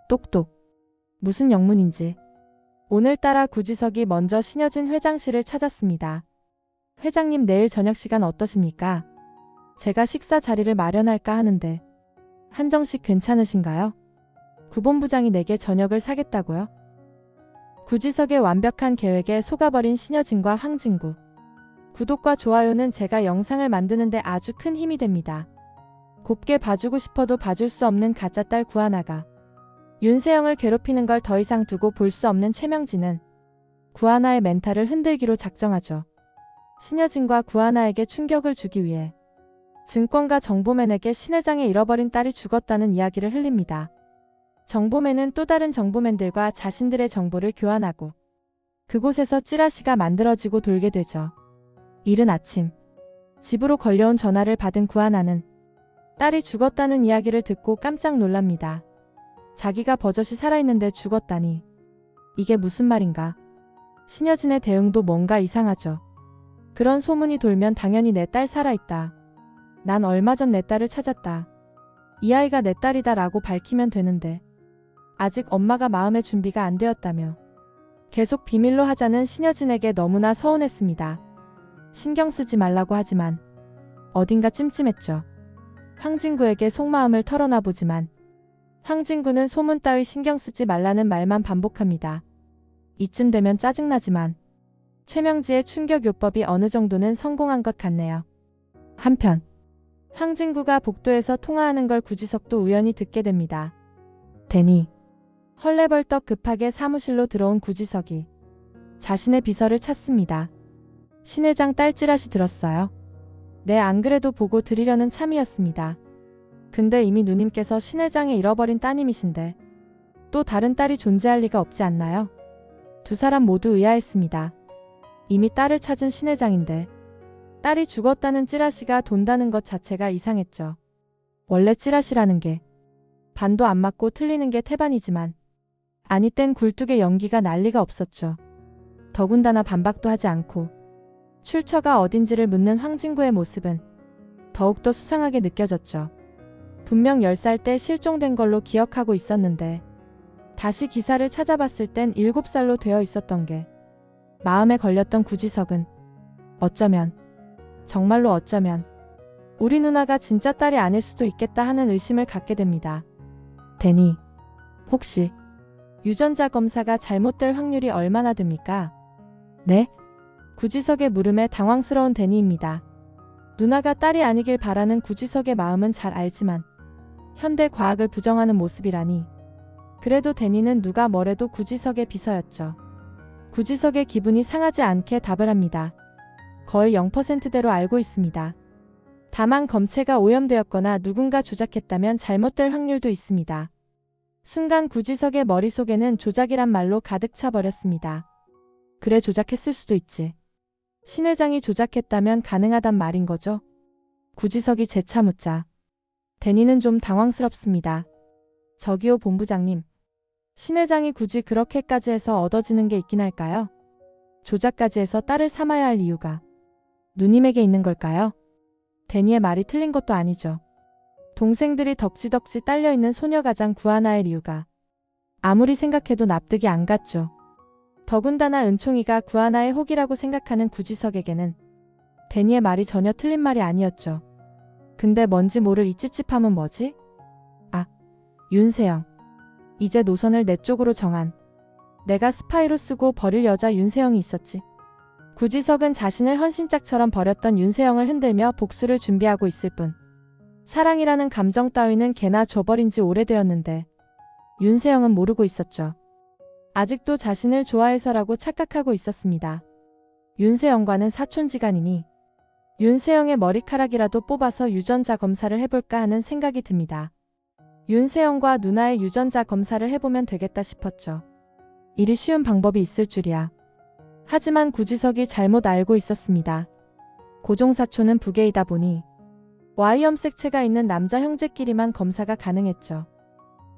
똑똑. 무슨 영문인지. 오늘따라 구지석이 먼저 신여진 회장실을 찾았습니다. 회장님 내일 저녁 시간 어떠십니까? 제가 식사 자리를 마련할까 하는데 한정식 괜찮으신가요? 구본부장이 내게 저녁을 사겠다고요? 구지석의 완벽한 계획에 속아버린 신여진과 황진구. 구독과 좋아요는 제가 영상을 만드는데 아주 큰 힘이 됩니다. 곱게 봐주고 싶어도 봐줄 수 없는 가짜딸 구하나가 윤세영을 괴롭히는 걸 더 이상 두고 볼 수 없는 최명진은 구하나의 멘탈을 흔들기로 작정하죠. 신여진과 구하나에게 충격을 주기 위해 증권가 정보맨에게 신 회장의 잃어버린 딸이 죽었다는 이야기를 흘립니다. 정보맨은 또 다른 정보맨들과 자신들의 정보를 교환하고 그곳에서 찌라시가 만들어지고 돌게 되죠. 이른 아침 집으로 걸려온 전화를 받은 구하나는 딸이 죽었다는 이야기를 듣고 깜짝 놀랍니다. 자기가 버젓이 살아있는데 죽었다니. 이게 무슨 말인가? 신여진의 대응도 뭔가 이상하죠. 그런 소문이 돌면 당연히 내 딸 살아있다. 난 얼마 전 내 딸을 찾았다. 이 아이가 내 딸이다 라고 밝히면 되는데 아직 엄마가 마음의 준비가 안 되었다며 계속 비밀로 하자는 신여진에게 너무나 서운했습니다. 신경 쓰지 말라고 하지만 어딘가 찜찜했죠. 황진구에게 속마음을 털어놔 보지만 황진구는 소문 따위 신경 쓰지 말라는 말만 반복합니다. 이쯤 되면 짜증나지만 최명지의 충격요법이 어느 정도는 성공한 것 같네요. 한편 황진구가 복도에서 통화하는 걸 구지석도 우연히 듣게 됩니다. 대니. 헐레벌떡 급하게 사무실로 들어온 구지석이 자신의 비서를 찾습니다. 신 회장 딸 찌라시 들었어요? 네, 안 그래도 보고 드리려는 참이었습니다. 근데 이미 누님께서 신 회장의 잃어버린 따님이신데 또 다른 딸이 존재할 리가 없지 않나요? 두 사람 모두 의아했습니다. 이미 딸을 찾은 신 회장인데 딸이 죽었다는 찌라시가 돈다는 것 자체가 이상했죠. 원래 찌라시라는 게 반도 안 맞고 틀리는 게 태반이지만 아니 땐 굴뚝의 연기가 난리가 없었죠. 더군다나 반박도 하지 않고 출처가 어딘지를 묻는 황진구의 모습은 더욱더 수상하게 느껴졌죠. 분명 10살 때 실종된 걸로 기억하고 있었는데 다시 기사를 찾아봤을 땐 7살로 되어 있었던 게 마음에 걸렸던 구지석은 어쩌면, 정말로 어쩌면 우리 누나가 진짜 딸이 아닐 수도 있겠다 하는 의심을 갖게 됩니다. 대니, 혹시 유전자 검사가 잘못될 확률이 얼마나 됩니까? 네? 구지석의 물음에 당황스러운 대니입니다. 누나가 딸이 아니길 바라는 구지석의 마음은 잘 알지만 현대 과학을 부정하는 모습이라니. 그래도 대니는 누가 뭐래도 구지석의 비서였죠. 구지석의 기분이 상하지 않게 답을 합니다. 거의 0%대로 알고 있습니다. 다만 검체가 오염되었거나 누군가 조작했다면 잘못될 확률도 있습니다. 순간 구지석의 머릿속에는 조작이란 말로 가득 차버렸습니다. 그래, 조작했을 수도 있지. 신 회장이 조작했다면 가능하단 말인 거죠? 구지석이 재차 묻자 대니는 좀 당황스럽습니다. 저기요 본부장님. 신 회장이 굳이 그렇게까지 해서 얻어지는 게 있긴 할까요? 조작까지 해서 딸을 삼아야 할 이유가 누님에게 있는 걸까요? 대니의 말이 틀린 것도 아니죠. 동생들이 덕지덕지 딸려있는 소녀가장 구하나의 이유가 아무리 생각해도 납득이 안 갔죠. 더군다나 은총이가 구하나의 혹이라고 생각하는 구지석에게는 대니의 말이 전혀 틀린 말이 아니었죠. 근데 뭔지 모를 이 찝찝함은 뭐지? 아, 윤세영. 이제 노선을 내 쪽으로 정한. 내가 스파이로 쓰고 버릴 여자 윤세영이 있었지. 구지석은 자신을 헌신짝처럼 버렸던 윤세영을 흔들며 복수를 준비하고 있을 뿐 사랑이라는 감정 따위는 개나 줘버린 지 오래되었는데 윤세영은 모르고 있었죠. 아직도 자신을 좋아해서라고 착각하고 있었습니다. 윤세영과는 사촌지간이니 윤세영의 머리카락이라도 뽑아서 유전자 검사를 해볼까 하는 생각이 듭니다. 윤세영과 누나의 유전자 검사를 해보면 되겠다 싶었죠. 이리 쉬운 방법이 있을 줄이야. 하지만 구지석이 잘못 알고 있었습니다. 고종사촌은 부계이다 보니 Y염색체가 있는 남자 형제끼리만 검사가 가능했죠.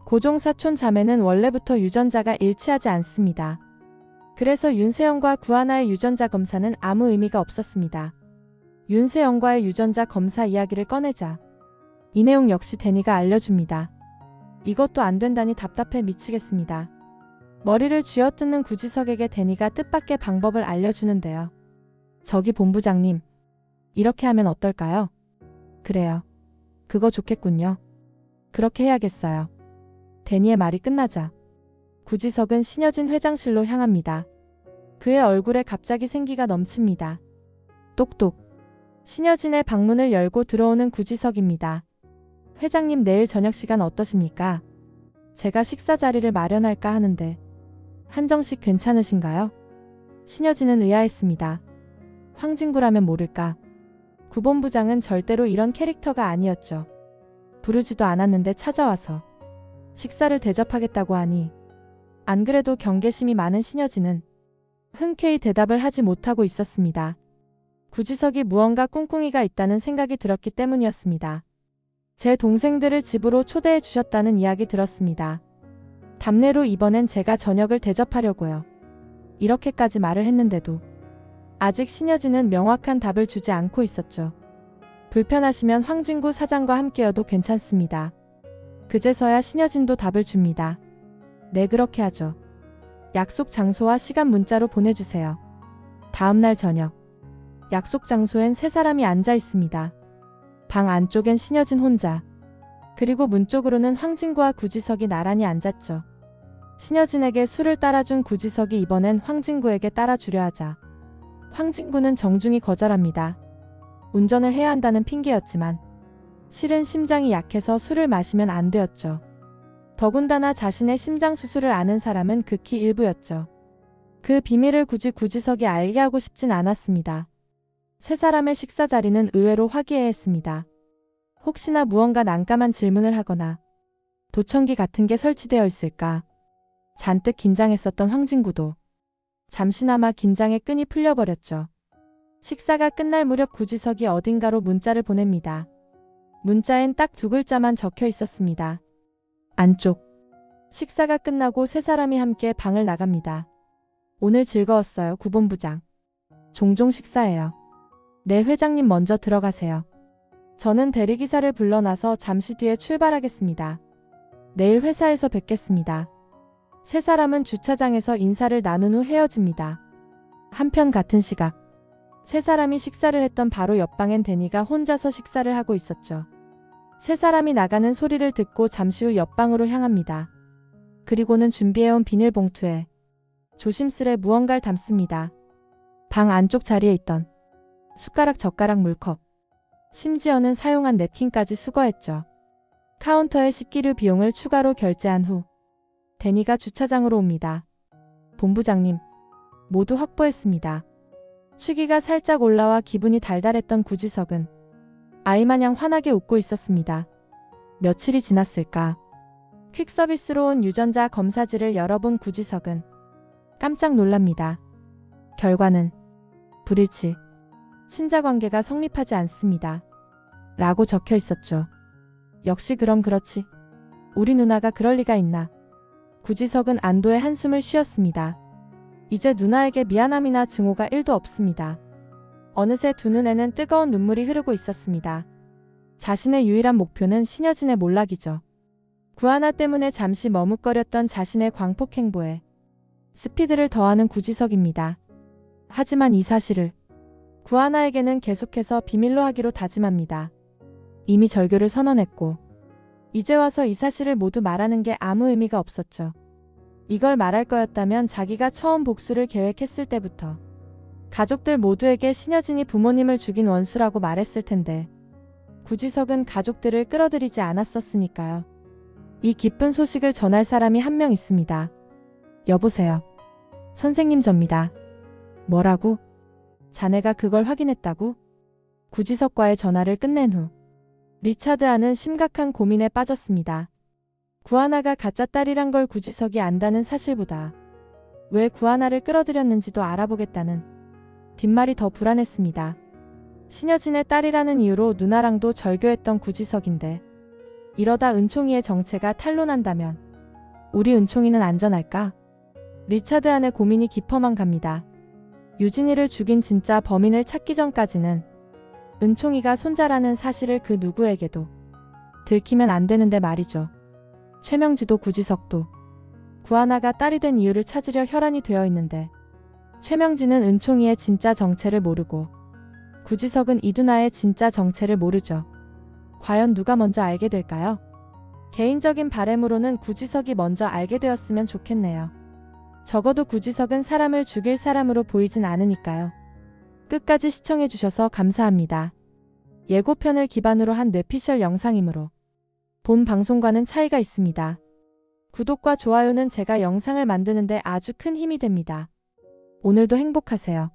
고종사촌 자매는 원래부터 유전자가 일치하지 않습니다. 그래서 윤세영과 구하나의 유전자 검사는 아무 의미가 없었습니다. 윤세영과의 유전자 검사 이야기를 꺼내자 이 내용 역시 대니가 알려줍니다. 이것도 안 된다니 답답해 미치겠습니다. 머리를 쥐어뜯는 구지석에게 데니가 뜻밖의 방법을 알려주는데요. 저기 본부장님, 이렇게 하면 어떨까요? 그래요. 그거 좋겠군요. 그렇게 해야겠어요. 데니의 말이 끝나자 구지석은 신여진 회장실로 향합니다. 그의 얼굴에 갑자기 생기가 넘칩니다. 똑똑. 신여진의 방문을 열고 들어오는 구지석입니다. 회장님 내일 저녁 시간 어떠십니까? 제가 식사 자리를 마련할까 하는데 한정식 괜찮으신가요? 신여진은 의아했습니다. 황진구라면 모를까. 구 본부장은 절대로 이런 캐릭터가 아니었죠. 부르지도 않았는데 찾아와서 식사를 대접하겠다고 하니 안 그래도 경계심이 많은 신여진은 흔쾌히 대답을 하지 못하고 있었습니다. 구지석이 무언가 꿍꿍이가 있다는 생각이 들었기 때문이었습니다. 제 동생들을 집으로 초대해 주셨다는 이야기 들었습니다. 답례로 이번엔 제가 저녁을 대접하려고요. 이렇게까지 말을 했는데도 아직 신여진은 명확한 답을 주지 않고 있었죠. 불편하시면 황진구 사장과 함께여도 괜찮습니다. 그제서야 신여진도 답을 줍니다. 네, 그렇게 하죠. 약속 장소와 시간 문자로 보내주세요. 다음날 저녁. 약속 장소엔 세 사람이 앉아 있습니다. 방 안쪽엔 신여진 혼자. 그리고 문 쪽으로는 황진구와 구지석이 나란히 앉았죠. 신여진에게 술을 따라준 구지석이 이번엔 황진구에게 따라주려 하자 황진구는 정중히 거절합니다. 운전을 해야 한다는 핑계였지만 실은 심장이 약해서 술을 마시면 안 되었죠. 더군다나 자신의 심장 수술을 아는 사람은 극히 일부였죠. 그 비밀을 굳이 구지석이 알게 하고 싶진 않았습니다. 세 사람의 식사 자리는 의외로 화기애애했습니다. 혹시나 무언가 난감한 질문을 하거나 도청기 같은 게 설치되어 있을까 잔뜩 긴장했었던 황진구도 잠시나마 긴장의 끈이 풀려버렸죠. 식사가 끝날 무렵 구지석이 어딘가로 문자를 보냅니다. 문자엔 딱 두 글자만 적혀 있었습니다. 안쪽. 식사가 끝나고 세 사람이 함께 방을 나갑니다. 오늘 즐거웠어요, 구 본부장. 종종 식사해요. 네, 회장님 먼저 들어가세요. 저는 대리기사를 불러놔서 잠시 뒤에 출발하겠습니다. 내일 회사에서 뵙겠습니다. 세 사람은 주차장에서 인사를 나눈 후 헤어집니다. 한편 같은 시각. 세 사람이 식사를 했던 바로 옆방엔 데니가 혼자서 식사를 하고 있었죠. 세 사람이 나가는 소리를 듣고 잠시 후 옆방으로 향합니다. 그리고는 준비해온 비닐봉투에 조심스레 무언가를 담습니다. 방 안쪽 자리에 있던 숟가락, 젓가락, 물컵, 심지어는 사용한 냅킨까지 수거했죠. 카운터에 식기류 비용을 추가로 결제한 후 데니가 주차장으로 옵니다. 본부장님, 모두 확보했습니다. 취기가 살짝 올라와 기분이 달달했던 구지석은 아이마냥 환하게 웃고 있었습니다. 며칠이 지났을까? 퀵서비스로 온 유전자 검사지를 열어본 구지석은 깜짝 놀랍니다. 결과는 불일치. 친자관계가 성립하지 않습니다. 라고 적혀 있었죠. 역시 그럼 그렇지. 우리 누나가 그럴 리가 있나. 구지석은 안도의 한숨을 쉬었습니다. 이제 누나에게 미안함이나 증오가 1도 없습니다. 어느새 두 눈에는 뜨거운 눈물이 흐르고 있었습니다. 자신의 유일한 목표는 신여진의 몰락이죠. 구하나 때문에 잠시 머뭇거렸던 자신의 광폭 행보에 스피드를 더하는 구지석입니다. 하지만 이 사실을 구하나에게는 계속해서 비밀로 하기로 다짐합니다. 이미 절교를 선언했고 이제 와서 이 사실을 모두 말하는 게 아무 의미가 없었죠. 이걸 말할 거였다면 자기가 처음 복수를 계획했을 때부터 가족들 모두에게 신여진이 부모님을 죽인 원수라고 말했을 텐데 구지석은 가족들을 끌어들이지 않았었으니까요. 이 기쁜 소식을 전할 사람이 한 명 있습니다. 여보세요. 선생님, 접니다. 뭐라고? 자네가 그걸 확인했다고? 구지석과의 전화를 끝낸 후 리차드 안은 심각한 고민에 빠졌습니다. 구하나가 가짜 딸이란 걸 구지석이 안다는 사실보다 왜 구하나를 끌어들였는지도 알아보겠다는 뒷말이 더 불안했습니다. 신여진의 딸이라는 이유로 누나랑도 절교했던 구지석인데 이러다 은총이의 정체가 탄로난다면 우리 은총이는 안전할까? 리차드 안의 고민이 깊어만 갑니다. 유진이를 죽인 진짜 범인을 찾기 전까지는 은총이가 손자라는 사실을 그 누구에게도 들키면 안 되는데 말이죠. 최명지도 구지석도 구하나가 딸이 된 이유를 찾으려 혈안이 되어 있는데 최명지는 은총이의 진짜 정체를 모르고 구지석은 이두나의 진짜 정체를 모르죠. 과연 누가 먼저 알게 될까요? 개인적인 바람으로는 구지석이 먼저 알게 되었으면 좋겠네요. 적어도 구지석은 사람을 죽일 사람으로 보이진 않으니까요. 끝까지 시청해주셔서 감사합니다. 예고편을 기반으로 한 뇌피셜 영상이므로 본 방송과는 차이가 있습니다. 구독과 좋아요는 제가 영상을 만드는데 아주 큰 힘이 됩니다. 오늘도 행복하세요.